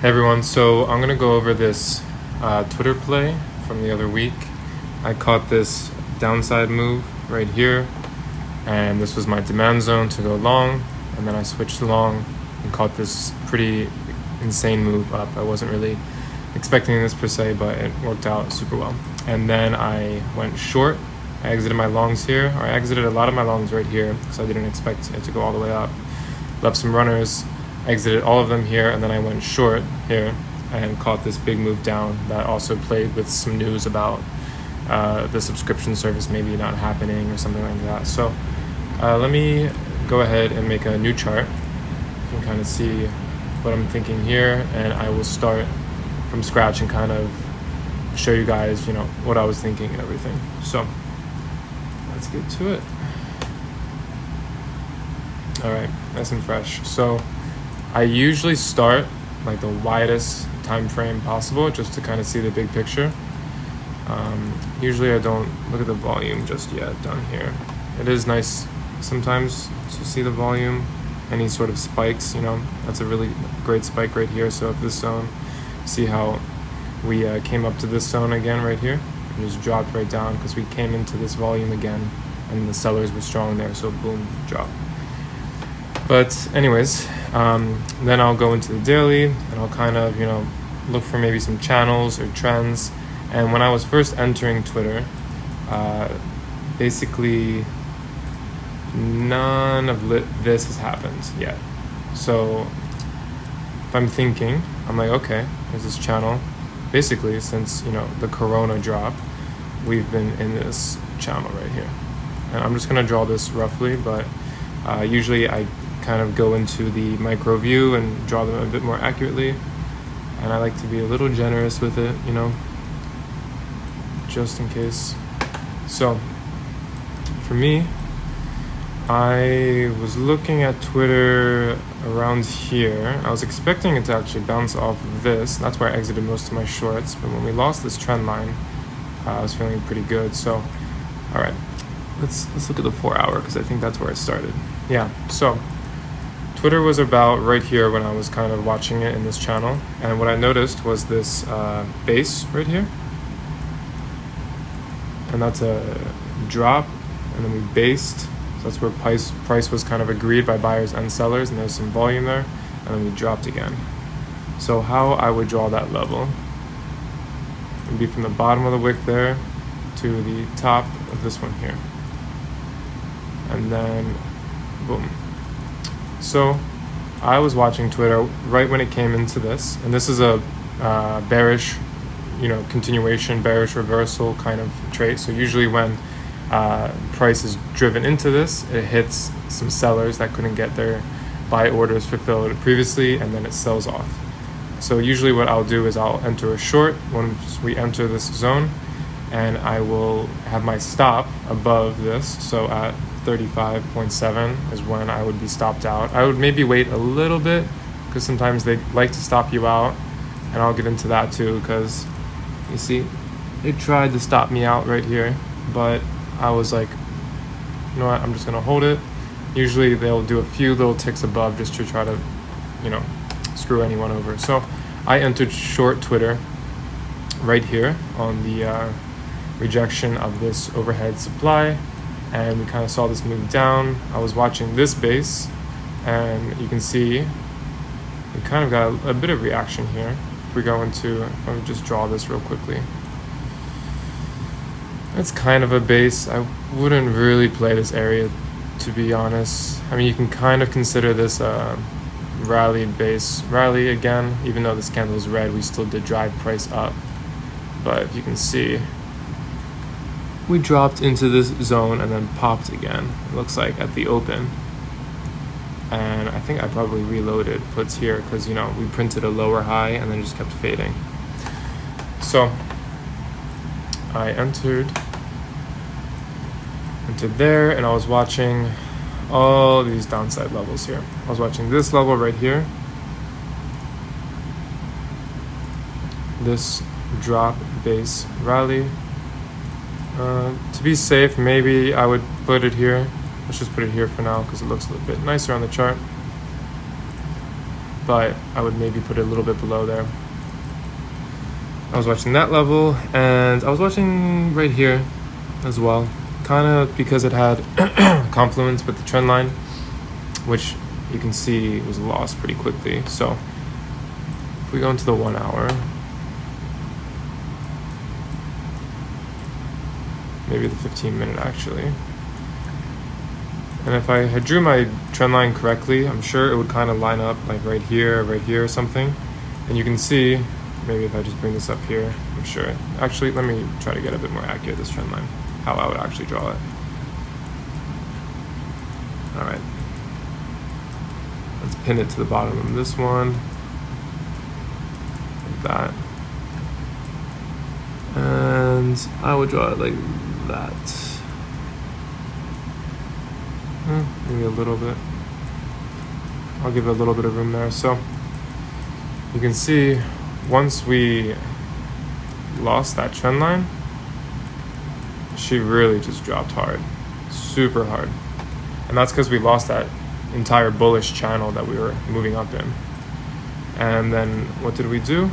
Hey everyone, so I'm gonna go over this Twitter play from the other week. I caught this downside move right here, and this was my demand zone to go long, and then I switched long and caught this pretty insane move up. I wasn't really expecting this per se, but it worked out super well. And then I went short. I exited my longs here, or I exited a lot of my longs right here because I didn't expect it to go all the way up. Left some runners, exited all of them here, and then I went short here and caught this big move down that also played with some news about the subscription service maybe not happening or something like that. So let me go ahead and make a new chart. You can kind of see what I'm thinking here, and I will start from scratch and kind of show you guys, what I was thinking and everything. So let's get to it. All right, nice and fresh. So I usually start like the widest time frame possible just to kind of see the big picture. Usually I don't look at the volume just yet down here. It is nice sometimes to see the volume, any sort of spikes, that's a really great spike right here. So if this zone, see how we came up to this zone again right here and just dropped right down because we came into this volume again and the sellers were strong there, so boom, drop. But anyways, then I'll go into the daily and I'll kind of, look for maybe some channels or trends. And when I was first entering Twitter, basically none of this has happened yet. So if I'm thinking, I'm like, okay, there's this channel. Basically, since, the Corona drop, we've been in this channel right here. And I'm just going to draw this roughly, but usually I kind of go into the micro view and draw them a bit more accurately, and I like to be a little generous with it, just in case. So for me, I was looking at Twitter around here. I was expecting it to actually bounce off of this. That's where I exited most of my shorts, but when we lost this trend line, I was feeling pretty good. So all right, let's look at the 4 hour because I think that's where it started. Yeah, so Twitter was about right here when I was kind of watching it in this channel, and what I noticed was this base right here, and that's a drop, and then we based, so that's where price was kind of agreed by buyers and sellers, and there's some volume there, and then we dropped again. So how I would draw that level would be from the bottom of the wick there to the top of this one here, and then boom. So I was watching Twitter right when it came into this, and this is a bearish, continuation, bearish reversal kind of trade. So usually when price is driven into this, it hits some sellers that couldn't get their buy orders fulfilled previously, and then it sells off. So usually what I'll do is I'll enter a short once we enter this zone, and I will have my stop above this. So at 35.7 is when I would be stopped out. I would maybe wait a little bit because sometimes they like to stop you out, and I'll get into that too because you see they tried to stop me out right here, but I was like, you know what, I'm just gonna hold it. Usually they'll do a few little ticks above just to try to screw anyone over. So I entered short Twitter right here on the rejection of this overhead supply, and we kind of saw this move down. I was watching this base, and you can see we kind of got a bit of reaction here. If we go into, if I would just draw this real quickly, it's kind of a base. I wouldn't really play this area, to be honest. I mean, you can kind of consider this a rally base rally again. Even though this candle is red, we still did drive price up. But if you can see, we dropped into this zone and then popped again, it looks like, at the open. And I think I probably reloaded puts here because, we printed a lower high and then just kept fading. So I entered there, and I was watching all these downside levels here. I was watching this level right here, this drop base rally. To be safe, maybe I would put it here. Let's just put it here for now because it looks a little bit nicer on the chart. but I would maybe put it a little bit below there. I was watching that level, and I was watching right here as well, kind of because it had confluence with the trend line, which you can see was lost pretty quickly. So if we go into the 1 hour, maybe the 15-minute actually, and if I had drew my trend line correctly, I'm sure it would kind of line up like right here or something. And you can see, maybe if I just bring this up here, I'm sure. Actually, let me try to get a bit more accurate, this trend line, how I would actually draw it. All right. Let's pin it to the bottom of this one, like that. And I would draw it like that. Maybe a little bit. I'll give it a little bit of room there. So you can see once we lost that trend line, she really just dropped hard, super hard. And that's because we lost that entire bullish channel that we were moving up in. And then what did we do?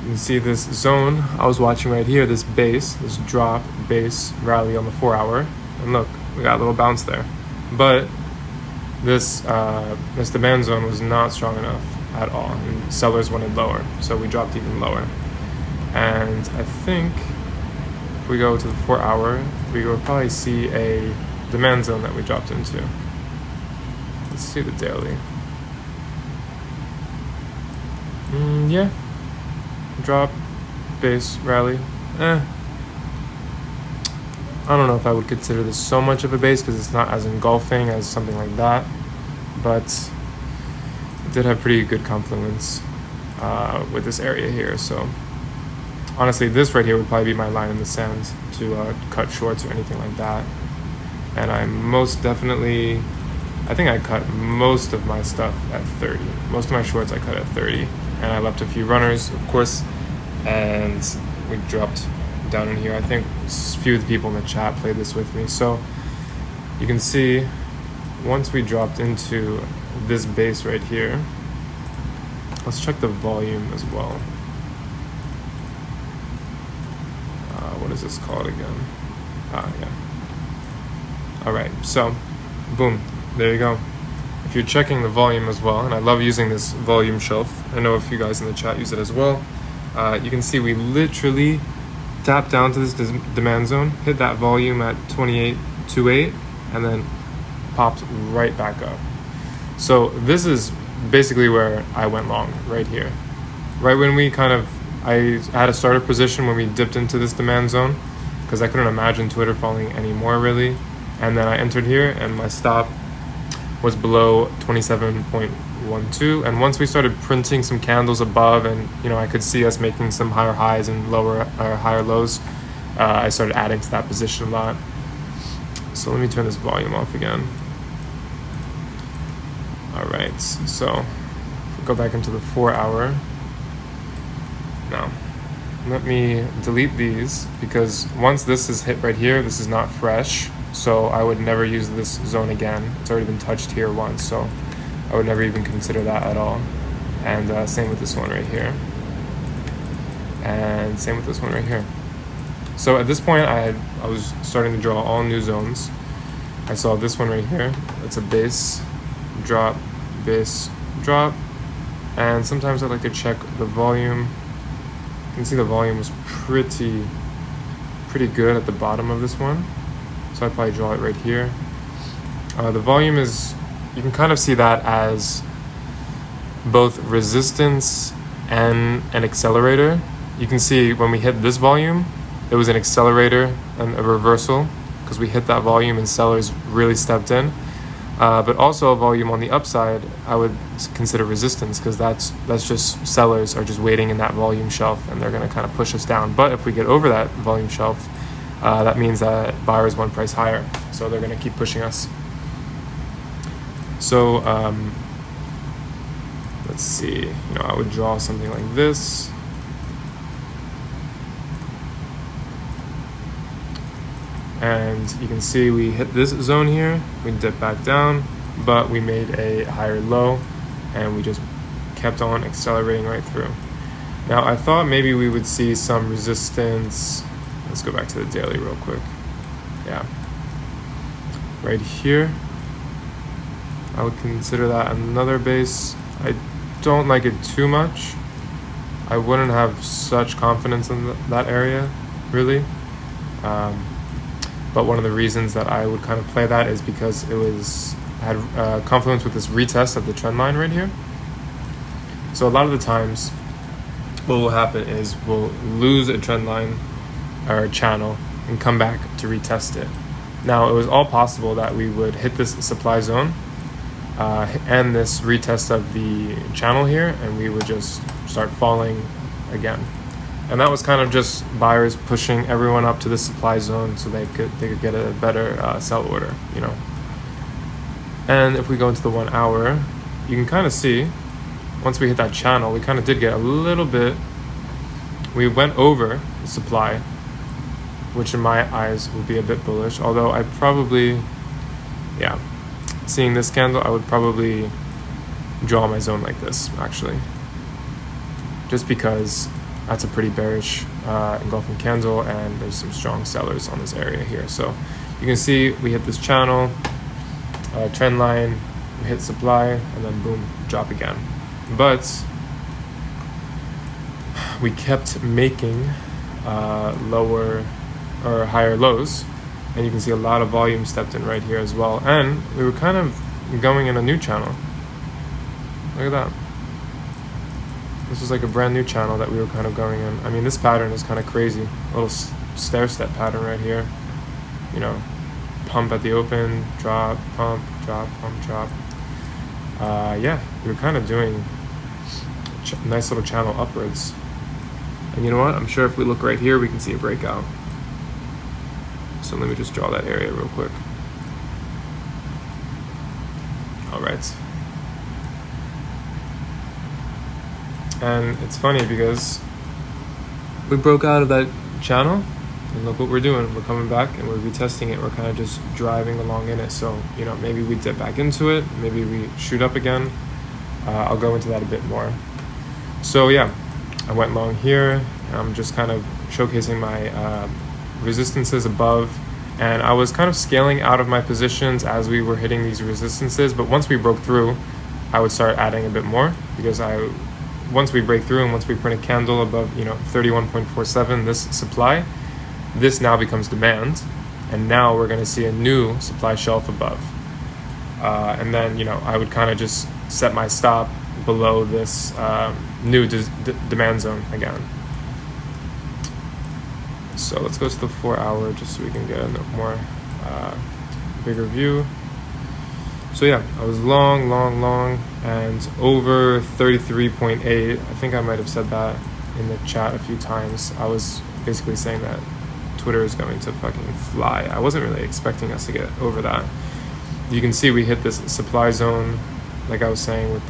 You can see this zone I was watching right here, this base, this drop, base, rally on the 4 hour. And look, we got a little bounce there. But this demand zone was not strong enough at all. And sellers wanted lower, so we dropped even lower. And I think if we go to the 4 hour, we will probably see a demand zone that we dropped into. Let's see the daily. Yeah. Drop, base, rally. I don't know if I would consider this so much of a base because it's not as engulfing as something like that, but it did have pretty good confluence with this area here. So honestly, this right here would probably be my line in the sand to cut shorts or anything like that. And I think I cut most of my stuff at 30. Most of my shorts I cut at 30. And I left a few runners, of course, and we dropped down in here. I think a few of the people in the chat played this with me. So you can see once we dropped into this base right here, let's check the volume as well. What is this called again? Yeah. All right, so boom, there you go. If you're checking the volume as well, and I love using this volume shelf, I know a few guys in the chat use it as well, you can see we literally tapped down to this demand zone, hit that volume at 28.28, and then popped right back up. So this is basically where I went long, right here. Right when I had a starter position when we dipped into this demand zone, because I couldn't imagine Twitter falling anymore really. And then I entered here and my stop was below 27.12. And once we started printing some candles above, and I could see us making some higher highs and higher lows, I started adding to that position a lot. So let me turn this volume off again. All right, so if we go back into the 4 hour. Now, let me delete these because once this is hit right here, this is not fresh. So I would never use this zone again. It's already been touched here once, so I would never even consider that at all. And same with this one right here. And same with this one right here. So at this point, I was starting to draw all new zones. I saw this one right here. It's a base, drop, base, drop. And sometimes I like to check the volume. You can see the volume was pretty good at the bottom of this one. So I'd probably draw it right here. The volume is, you can kind of see that as both resistance and an accelerator. You can see when we hit this volume, it was an accelerator and a reversal because we hit that volume and sellers really stepped in. But also a volume on the upside, I would consider resistance because that's just sellers are just waiting in that volume shelf and they're going to kind of push us down. But if we get over that volume shelf, that means that buyers want price higher, so they're going to keep pushing us. So let's see, I would draw something like this. And you can see we hit this zone here, we dip back down, but we made a higher low and we just kept on accelerating right through. Now I thought maybe we would see some resistance. Let's go back to the daily real quick. Yeah, right here I would consider that another base. I don't like it too much. I wouldn't have such confidence in that area really, but one of the reasons that I would kind of play that is because it had confluence with this retest of the trend line right here. So a lot of the times what will happen is we'll lose a trend line or a channel and come back to retest it. Now it was all possible that we would hit this supply zone and this retest of the channel here, and we would just start falling again. And that was kind of just buyers pushing everyone up to the supply zone so they could get a better sell order, you know. And if we go into the 1 hour, you can kind of see once we hit that channel, we kind of did get a little bit. We went over the supply, which in my eyes would be a bit bullish. Although I probably, yeah, seeing this candle, I would probably draw my zone like this actually, just because that's a pretty bearish engulfing candle and there's some strong sellers on this area here. So you can see we hit this channel, trend line, we hit supply, and then boom, drop again. But we kept making lower or higher lows, and you can see a lot of volume stepped in right here as well, and we were kind of going in a new channel. Look at that. This was like a brand new channel that we were kind of going in. I mean, this pattern is kind of crazy. A little stair step pattern right here, you know, pump at the open, drop, pump, drop, pump, drop. Yeah, we were kind of doing a nice little channel upwards. And you know what? I'm sure if we look right here, we can see a breakout. So let me just draw that area real quick. All right. And it's funny because we broke out of that channel, and look what we're doing. We're coming back and we're retesting it. We're kind of just driving along in it. So, you know, maybe we dip back into it. Maybe we shoot up again. I'll go into that a bit more. So yeah, I went long here. I'm just kind of showcasing my resistances above. And I was kind of scaling out of my positions as we were hitting these resistances. But once we broke through, I would start adding a bit more, because once we break through and once we print a candle above, you know, 31.47, this supply, this now becomes demand, and now we're going to see a new supply shelf above. And then, you know, I would kind of just set my stop below this new demand zone again. So let's go to the 4 hour just so we can get a more bigger view. So yeah, I was long, and over 33.8. I think I might have said that in the chat a few times. I was basically saying that Twitter is going to fucking fly. I wasn't really expecting us to get over that. You can see we hit this supply zone, like I was saying, with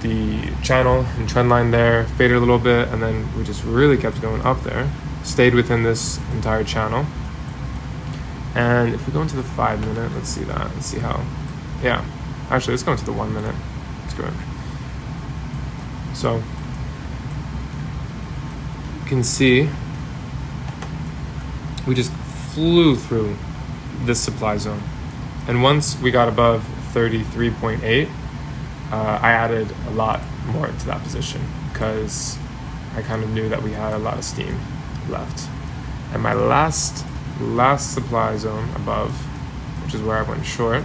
the channel and trend line there, faded a little bit, and then we just really kept going up there, stayed within this entire channel. And if we go into the 5 minute, let's see that. Let's see how. Yeah, actually, let's go into the 1 minute. Let's go in. So you can see we just flew through this supply zone. And once we got above 33.8, I added a lot more to that position because I kind of knew that we had a lot of steam left. And my last supply zone above, which is where I went short,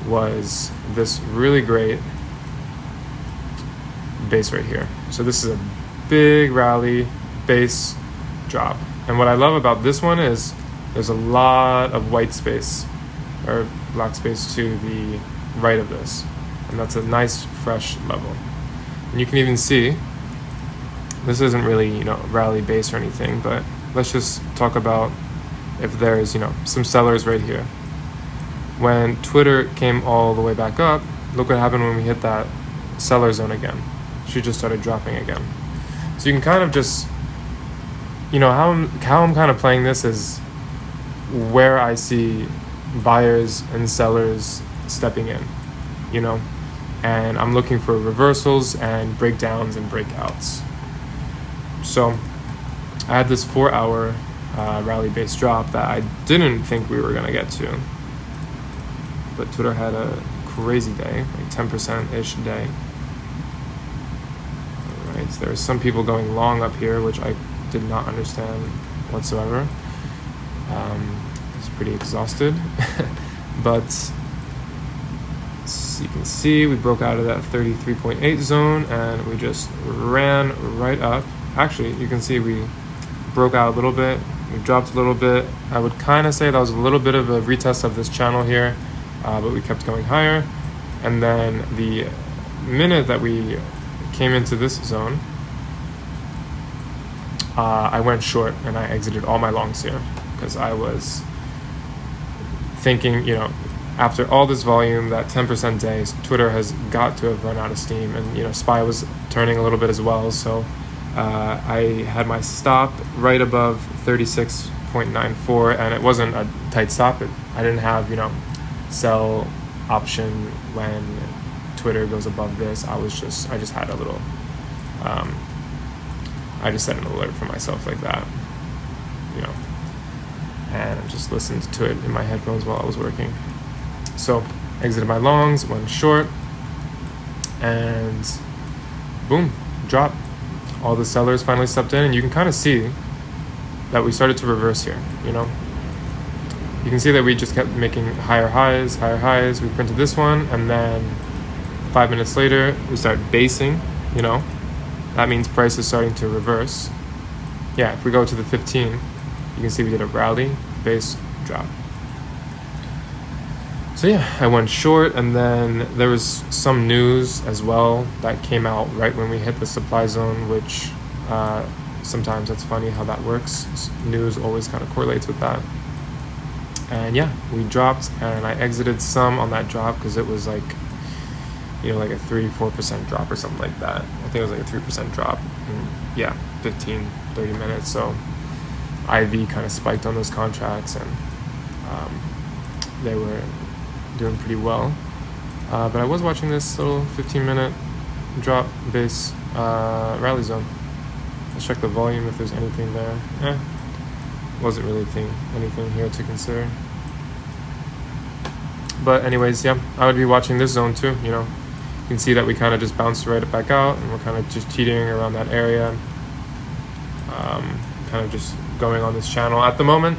was this really great base right here. So this is a big rally, base, drop. And what I love about this one is there's a lot of white space or black space to the right of this, and that's a nice fresh level. And you can even see this isn't really, you know, rally base or anything, but let's just talk about if there's, you know, some sellers right here. When Twitter came all the way back up, look what happened when we hit that seller zone again. She just started dropping again. So you can kind of just, you know, how I'm kind of playing this is where I see buyers and sellers stepping in, you know, and I'm looking for reversals and breakdowns and breakouts. So I had this 4-hour rally-based drop that I didn't think we were going to get to, but Twitter had a crazy day, like 10%-ish day. All right, so there were some people going long up here, which I did not understand whatsoever. I was pretty exhausted, but you can see we broke out of that 33.8 zone and we just ran right up. Actually, you can see we broke out a little bit, we dropped a little bit. I would kind of say that was a little bit of a retest of this channel here, but we kept going higher. And then the minute that we came into this zone, I went short and I exited all my longs here because I was thinking, you know, after all this volume, that 10% day, Twitter has got to have run out of steam, and you know, SPY was turning a little bit as well. So I had my stop right above 36.94, and it wasn't a tight stop. I didn't have, you know, sell option when Twitter goes above this. I just had a little. I just set an alert for myself like that, you know, and I just listened to it in my headphones while I was working. So exited my longs, went short, and boom, drop. All the sellers finally stepped in, and you can kind of see that we started to reverse here, you know. You can see that we just kept making higher highs. We printed this one, and then 5 minutes later, we started basing, you know. That means price is starting to reverse. Yeah, if we go to the 15, you can see we did a rally, base, drop. So yeah, I went short, and then there was some news as well that came out right when we hit the supply zone, which sometimes that's funny how that works. News always kind of correlates with that. And yeah, we dropped, and I exited some on that drop because it was like, you know, like a 3-4% drop or something like that. I think it was like a 3% drop in, yeah, 15-30 minutes. So IV kind of spiked on those contracts, and they were doing pretty well. But I was watching this little 15-minute drop base rally zone. Let's check the volume if there's anything there. Wasn't really anything here to consider. But anyways, yeah, I would be watching this zone too, you know. You can see that we kind of just bounced right back out, and we're kind of just teetering around that area. Kind of just going on this channel. At the moment,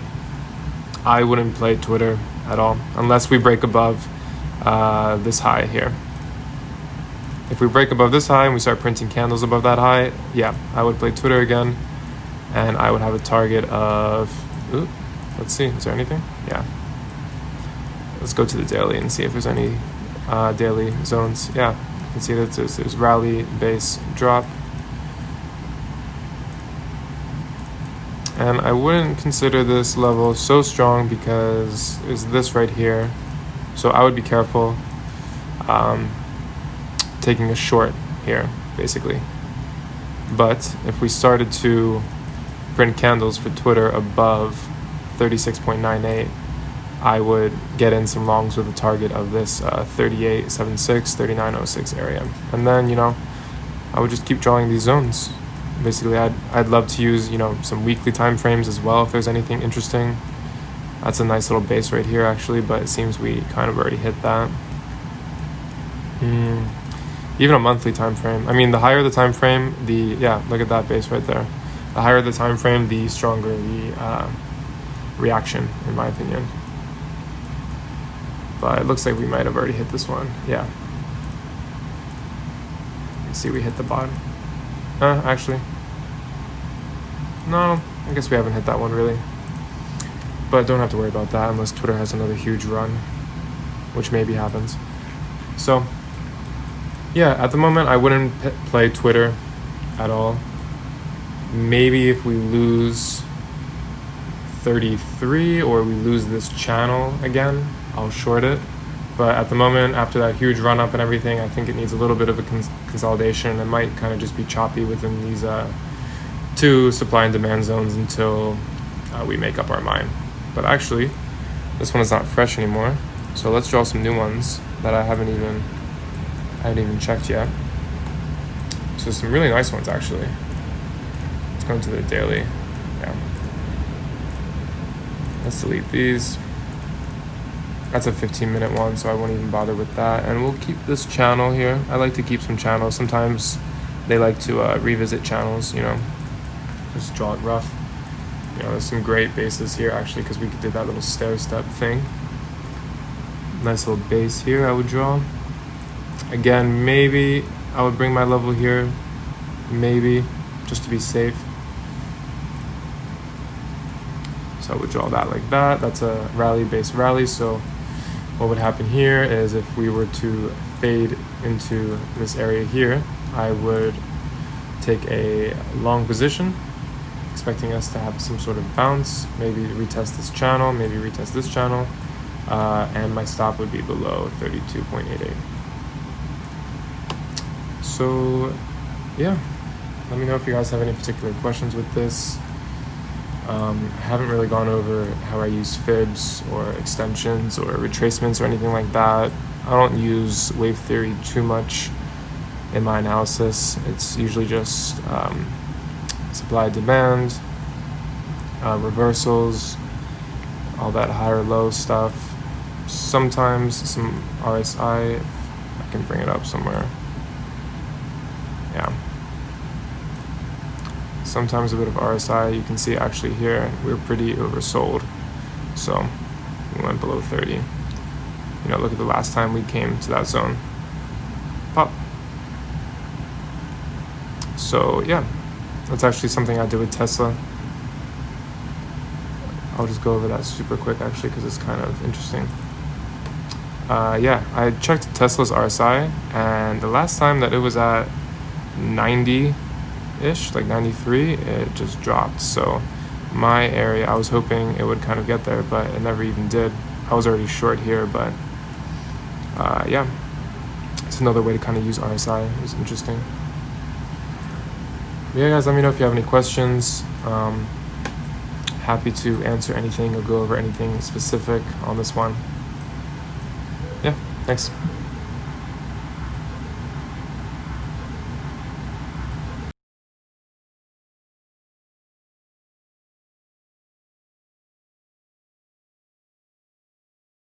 I wouldn't play Twitter at all unless we break above this high here. If we break above this high and we start printing candles above that high, yeah, I would play Twitter again, and I would have a target of, let's see, is there anything? Yeah. Let's go to the daily and see if there's any daily zones. Yeah, you can see that there's rally, base, drop. And I wouldn't consider this level so strong because it's this right here. So I would be careful taking a short here, basically. But if we started to print candles for Twitter above 36.98, I would get in some longs with a target of this 38.76, 39.06 area. And then, you know, I would just keep drawing these zones. Basically, I'd love to use, you know, some weekly time frames as well if there's anything interesting. That's a nice little base right here, actually, but it seems we kind of already hit that. Even a monthly time frame. I mean, the higher the time frame, yeah, look at that base right there. The higher the time frame, the stronger the reaction, in my opinion. But it looks like we might have already hit this one. Yeah. You can see we hit the bottom. Actually. No, I guess we haven't hit that one really. But don't have to worry about that unless Twitter has another huge run, which maybe happens. So, yeah, at the moment I wouldn't play Twitter at all. Maybe if we lose 33 or we lose this channel again, I'll short it. But at the moment, after that huge run up and everything, I think it needs a little bit of a consolidation. It might kind of just be choppy within these two supply and demand zones until we make up our mind. But actually, This one is not fresh anymore. So let's draw some new ones that I haven't even checked yet. So some really nice ones actually. Let's go into the daily. Yeah. Let's delete these. That's a 15-minute one, so I won't even bother with that. And we'll keep this channel here. I like to keep some channels. Sometimes they like to revisit channels, you know, just draw it rough. You know, there's some great bases here actually, because we did that little stair step thing. Nice little base here I would draw. Again, maybe I would bring my level here, maybe, just to be safe. So I would draw that like that. That's a rally-based rally, so what would happen here is if we were to fade into this area here, I would take a long position, expecting us to have some sort of bounce, maybe retest this channel, maybe retest this channel, and my stop would be below 32.88. So yeah, let me know if you guys have any particular questions with this. I haven't really gone over how I use fibs or extensions or retracements or anything like that. I don't use wave theory too much in my analysis. It's usually just supply demand, reversals, all that higher low stuff. Sometimes some RSI, I can bring it up somewhere. Yeah. Sometimes a bit of RSI. You can see actually here we're pretty oversold, so we went below 30. You know, look at the last time we came to that zone. Pop. So yeah, that's actually something I did with Tesla. I'll just go over that super quick actually, because it's kind of interesting. Yeah, I checked Tesla's RSI, and the last time that it was at 90-ish, like 93, it just dropped. So my area, I was hoping it would kind of get there, but it never even did. I was already short here, but yeah, it's another way to kind of use RSI. It was interesting. But yeah, guys, let me know if you have any questions. Happy to answer anything or go over anything specific on this one. Yeah, thanks.